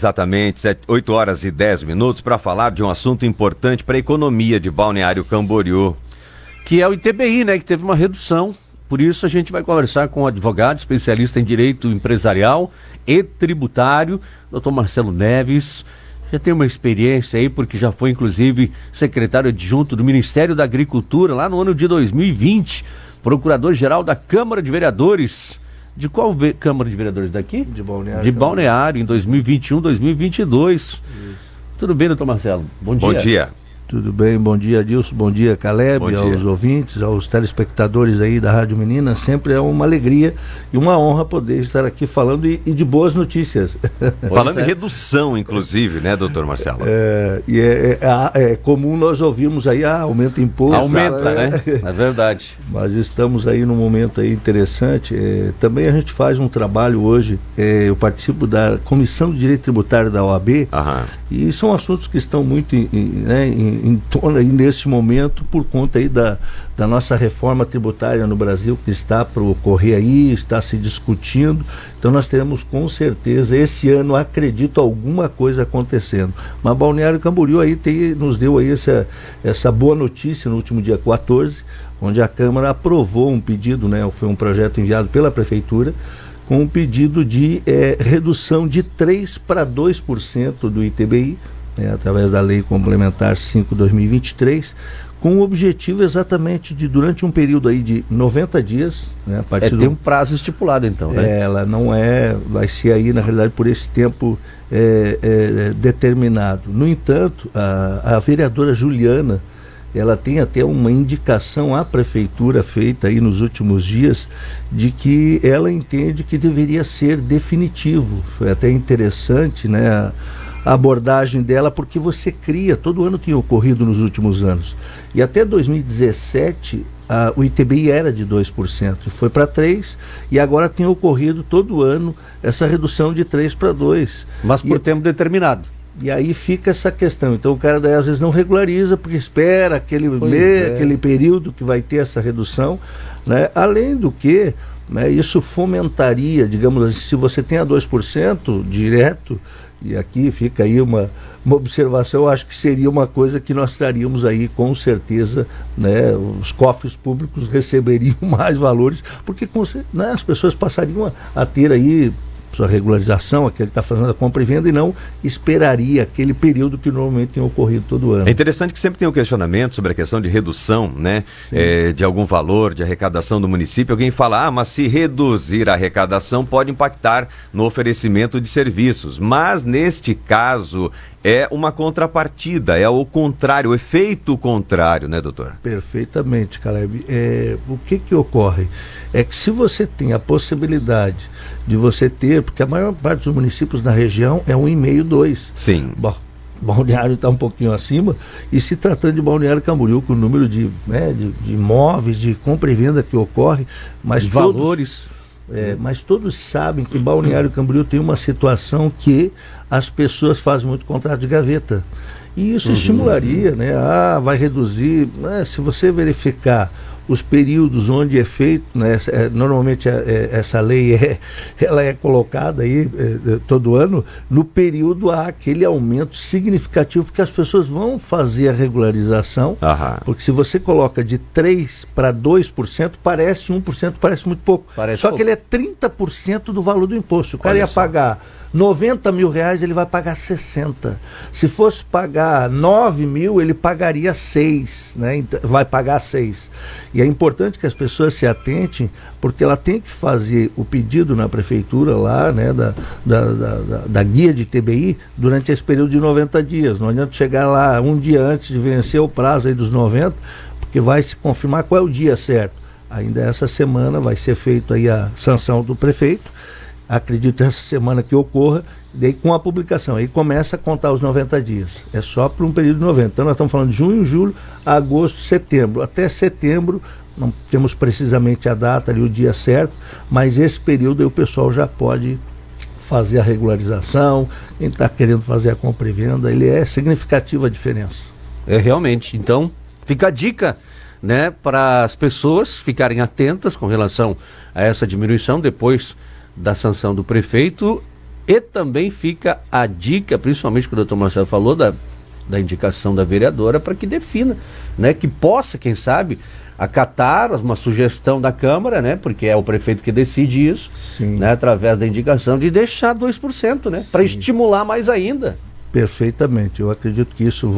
exatamente 8 horas e 10 minutos para falar de um assunto importante para a economia de Balneário Camboriú. Que é o ITBI, né, que teve uma redução. Por isso a gente vai conversar com o advogado, especialista em direito empresarial e tributário, Dr. Marcelo Neves. Já tem uma experiência aí, porque já foi inclusive secretário adjunto do Ministério da Agricultura lá no ano de 2020, procurador-geral da Câmara de Vereadores. De qual Câmara de Vereadores daqui? De Balneário. De Balneário, em 2021, 2022. Isso. Tudo bem, doutor Marcelo? Bom dia. Bom dia. Tudo bem, bom dia, Adilson, bom dia, Caleb, bom dia. Aos ouvintes, aos telespectadores aí da Rádio Menina. Sempre é uma alegria e uma honra poder estar aqui falando e de boas notícias. Falando em redução, inclusive, né, doutor Marcelo? É comum nós ouvirmos aí, aumenta imposto. Aumenta, né? É verdade. Mas estamos aí num momento aí interessante. Também a gente faz um trabalho hoje, eu participo da Comissão de Direito Tributário da OAB, e são assuntos que estão muito em torno aí nesse momento por conta aí da nossa reforma tributária no Brasil, que está para ocorrer aí, está se discutindo. Então nós teremos com certeza esse ano, acredito, alguma coisa acontecendo. Mas Balneário Camboriú aí nos deu aí essa boa notícia no último dia 14, onde a Câmara aprovou um pedido, né? Foi um projeto enviado pela Prefeitura, com um pedido de redução de 3% para 2% do ITBI, através da Lei Complementar 5/2023, com o objetivo exatamente de, durante um período aí de 90 dias, né, tem um prazo estipulado então, né? Ela não vai ser aí, na realidade, por esse tempo determinado. No entanto, a vereadora Juliana, ela tem até uma indicação à prefeitura feita aí nos últimos dias, de que ela entende que deveria ser definitivo. Foi até interessante, né, a abordagem dela, porque você cria, todo ano tem ocorrido nos últimos anos, e até 2017 o ITBI era de 2%, foi para 3%, e agora tem ocorrido todo ano essa redução de 3% para 2%. Mas por tempo determinado. E aí fica essa questão. Então o cara daí às vezes não regulariza, porque espera aquele período que vai ter essa redução, né? Além do que, né, isso fomentaria, digamos assim, se você tem a 2% direto, e aqui fica aí uma observação, eu acho que seria uma coisa que nós traríamos aí com certeza, né, os cofres públicos receberiam mais valores, porque né, as pessoas passariam a ter aí sua regularização, aquele que está fazendo a compra e venda, e não esperaria aquele período que normalmente tem ocorrido todo ano. É interessante que sempre tem um questionamento sobre a questão de redução, né, de algum valor de arrecadação do município. Alguém fala, mas se reduzir a arrecadação pode impactar no oferecimento de serviços. Mas neste caso é uma contrapartida, é o contrário, o efeito contrário, né, doutor? Perfeitamente, Caleb. O que ocorre? É que se você tem a possibilidade de você ter, porque a maior parte dos municípios na região é 1,5, 2. Sim. Balneário está um pouquinho acima, e se tratando de Balneário Camboriú, com o número de imóveis, de compra e venda que ocorre, mas valores. Mas todos sabem que Balneário Camboriú tem uma situação que as pessoas fazem muito contrato de gaveta. E isso estimularia, né? Vai reduzir, né? Se você verificar os períodos onde é feito, né, normalmente essa lei ela é colocada aí todo ano, no período há aquele aumento significativo, porque as pessoas vão fazer a regularização, porque se você coloca de 3% para 2%, parece 1%, parece muito pouco. Só que ele é 30% do valor do imposto. O cara ia pagar 90 mil reais, ele vai pagar 60. Se fosse pagar 9 mil, ele pagaria 6, né? Vai pagar 6. E é importante que as pessoas se atentem, porque ela tem que fazer o pedido na prefeitura lá, né, da guia de TBI durante esse período de 90 dias. Não adianta chegar lá um dia antes de vencer o prazo aí dos 90, porque vai se confirmar qual é o dia certo. Ainda essa semana vai ser feito aí a sanção do prefeito. Acredito essa semana que ocorra, daí com a publicação, aí começa a contar os 90 dias, é só por um período de 90, então nós estamos falando de junho, julho, agosto, setembro, até setembro, não temos precisamente a data ali, o dia certo, mas esse período aí o pessoal já pode fazer a regularização, quem está querendo fazer a compra e venda, ele é significativa a diferença. Realmente, então fica a dica, né, para as pessoas ficarem atentas com relação a essa diminuição depois da sanção do prefeito, E também fica a dica, principalmente que o doutor Marcelo falou, da indicação da vereadora, para que defina, né, que possa, quem sabe, acatar uma sugestão da Câmara, né, porque é o prefeito que decide isso, né, através da indicação de deixar 2%, né, para estimular mais ainda. Perfeitamente, eu acredito que isso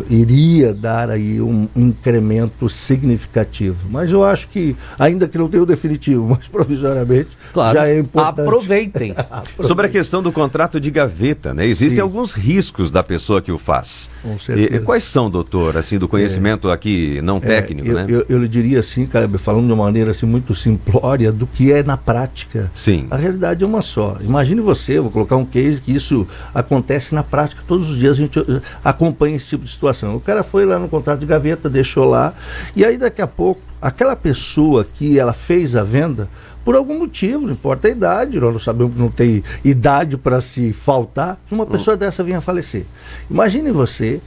iria dar aí um incremento significativo, mas eu acho que, ainda que não tenha o definitivo, mas provisoriamente, claro, já é importante. Aproveitem. Sobre a questão do contrato de gaveta, né? Existem alguns riscos da pessoa que o faz. Com certeza. E quais são, doutor, assim, do conhecimento aqui não técnico, né? Eu lhe diria assim, cara, falando de uma maneira assim muito simplória, do que é na prática. Sim. A realidade é uma só. Imagine você, vou colocar um case que isso acontece na prática, todos os dias a gente acompanha esse tipo de situação. O cara foi lá no contrato de gaveta, deixou lá, e aí daqui a pouco, aquela pessoa que ela fez a venda, por algum motivo, não importa a idade, nós sabemos que não tem idade para se faltar, que uma pessoa dessa venha a falecer. Imagine você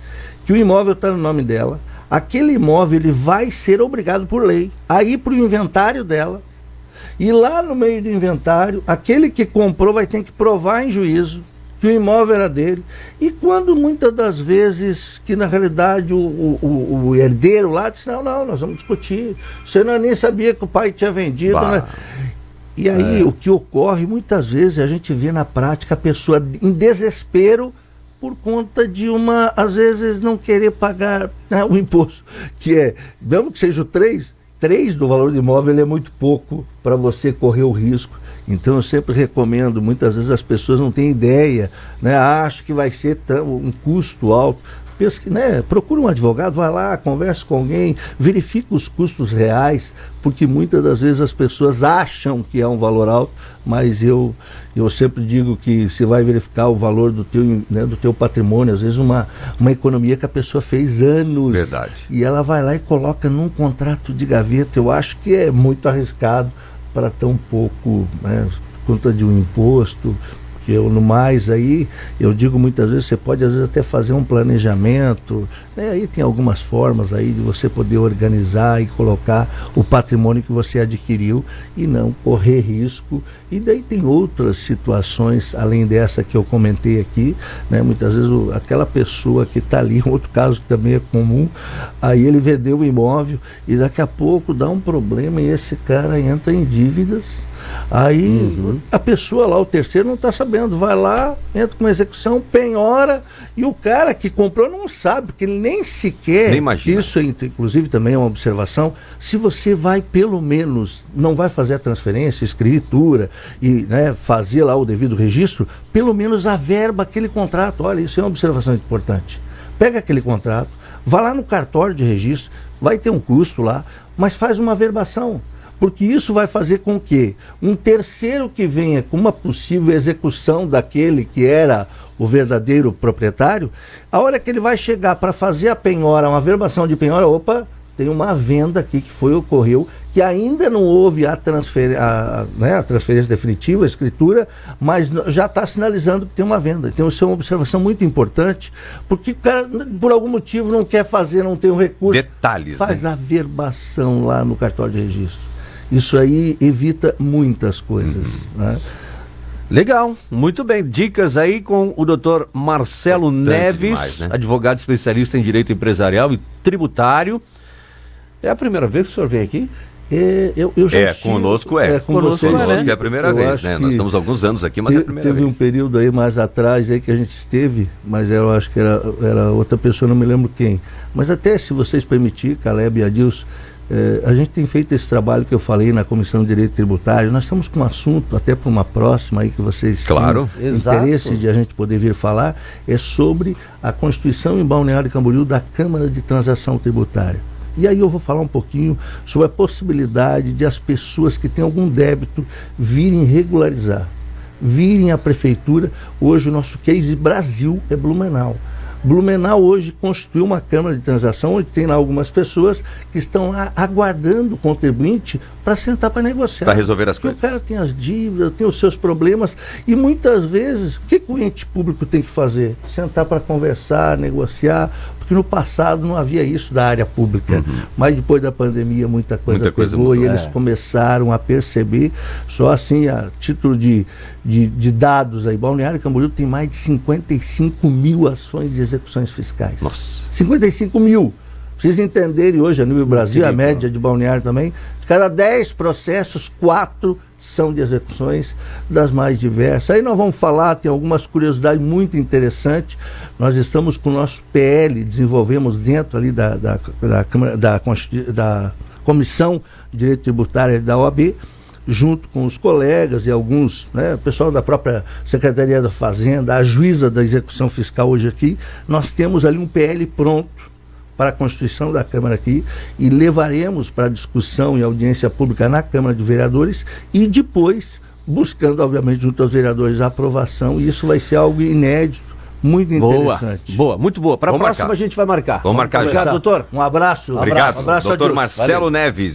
que o imóvel está no nome dela, aquele imóvel ele vai ser obrigado por lei a ir para o inventário dela, e lá no meio do inventário, aquele que comprou vai ter que provar em juízo que o imóvel era dele, e quando muitas das vezes que na realidade o herdeiro lá disse, não, nós vamos discutir, você não nem sabia que o pai tinha vendido, né? E aí o que ocorre muitas vezes a gente vê na prática a pessoa em desespero por conta de às vezes não querer pagar, né, o imposto, que é, mesmo que seja o 3 do valor do imóvel, ele é muito pouco para você correr o risco. Então eu sempre recomendo, muitas vezes as pessoas não têm ideia, né? Acham que vai ser um custo alto. Né? Procura um advogado, vai lá, converse com alguém, verifique os custos reais, porque muitas das vezes as pessoas acham que é um valor alto, mas eu sempre digo que você vai verificar o valor do teu patrimônio, às vezes uma economia que a pessoa fez anos. Verdade. E ela vai lá e coloca num contrato de gaveta. Eu acho que é muito arriscado para tão pouco, né, conta de um imposto, que no mais aí, eu digo muitas vezes, você pode às vezes até fazer um planejamento, né, aí tem algumas formas aí de você poder organizar e colocar o patrimônio que você adquiriu e não correr risco. E daí tem outras situações, além dessa que eu comentei aqui, né, muitas vezes aquela pessoa que está ali, um outro caso que também é comum, aí ele vendeu o imóvel e daqui a pouco dá um problema e esse cara entra em dívidas. Aí a pessoa lá, o terceiro, não está sabendo, vai lá, entra com uma execução, penhora, e o cara que comprou não sabe, porque ele nem sequer, isso inclusive também é uma observação, se você vai pelo menos, não vai fazer a transferência, escritura, e, né, fazer lá o devido registro, pelo menos averba aquele contrato. Olha, isso é uma observação importante. Pega aquele contrato, vai lá no cartório de registro, vai ter um custo lá, mas faz uma averbação. Porque isso vai fazer com que um terceiro que venha com uma possível execução daquele que era o verdadeiro proprietário, a hora que ele vai chegar para fazer a penhora, uma averbação de penhora, opa, tem uma venda aqui que ocorreu, que ainda não houve a transferência definitiva, a escritura, mas já está sinalizando que tem uma venda. Então isso é uma observação muito importante, porque o cara, por algum motivo, não quer fazer, não tem um recurso. Detalhes, faz a averbação lá no cartório de registro. Isso aí evita muitas coisas, né? Legal, muito bem. Dicas aí com o doutor Marcelo Neves, demais, né? advogado especialista em direito empresarial e tributário. É a primeira vez que o senhor vem aqui? Eu já conosco conosco é a primeira vez, né? Nós estamos há alguns anos aqui, mas é a primeira vez. Teve um período aí mais atrás aí que a gente esteve, mas eu acho que era outra pessoa, não me lembro quem. Mas até se vocês permitirem, Caleb e Adilson, a gente tem feito esse trabalho que eu falei na Comissão de Direito Tributário. Nós estamos com um assunto, até para uma próxima aí que vocês têm interesse de a gente poder vir falar, é sobre a Constituição em Balneário Camboriú da Câmara de Transação Tributária. E aí eu vou falar um pouquinho sobre a possibilidade de as pessoas que têm algum débito virem regularizar, virem à prefeitura. Hoje o nosso case Brasil é Blumenau. Blumenau hoje constituiu uma Câmara de Transação onde tem lá algumas pessoas que estão aguardando o contribuinte para sentar para negociar. Para resolver as coisas. O cara tem as dívidas, tem os seus problemas e muitas vezes o que o ente público tem que fazer? Sentar para conversar, negociar, porque que no passado não havia isso da área pública, mas depois da pandemia muita coisa pegou mudou. E eles começaram a perceber, só assim, a título de dados aí, Balneário Camboriú tem mais de 55 mil ações de execuções fiscais. Nossa. 55 mil. Vocês entenderem hoje, a nível Brasil, a média de Balneário também, de cada 10 processos, 4 são de execuções das mais diversas. Aí nós vamos falar, tem algumas curiosidades muito interessantes. Nós estamos com o nosso PL, desenvolvemos dentro ali da Comissão de Direito Tributário da OAB, junto com os colegas e alguns, né, o pessoal da própria Secretaria da Fazenda, a juíza da execução fiscal hoje aqui, nós temos ali um PL pronto para a Constituição da Câmara aqui e levaremos para discussão e audiência pública na Câmara de Vereadores e depois buscando, obviamente, junto aos vereadores a aprovação, e isso vai ser algo inédito, muito interessante. Boa, muito boa. Para a próxima marcar. a gente vai marcar. Vamos marcar já. Obrigado, doutor. Um abraço. Obrigado, Um abraço, doutor Adilson. Marcelo Neves.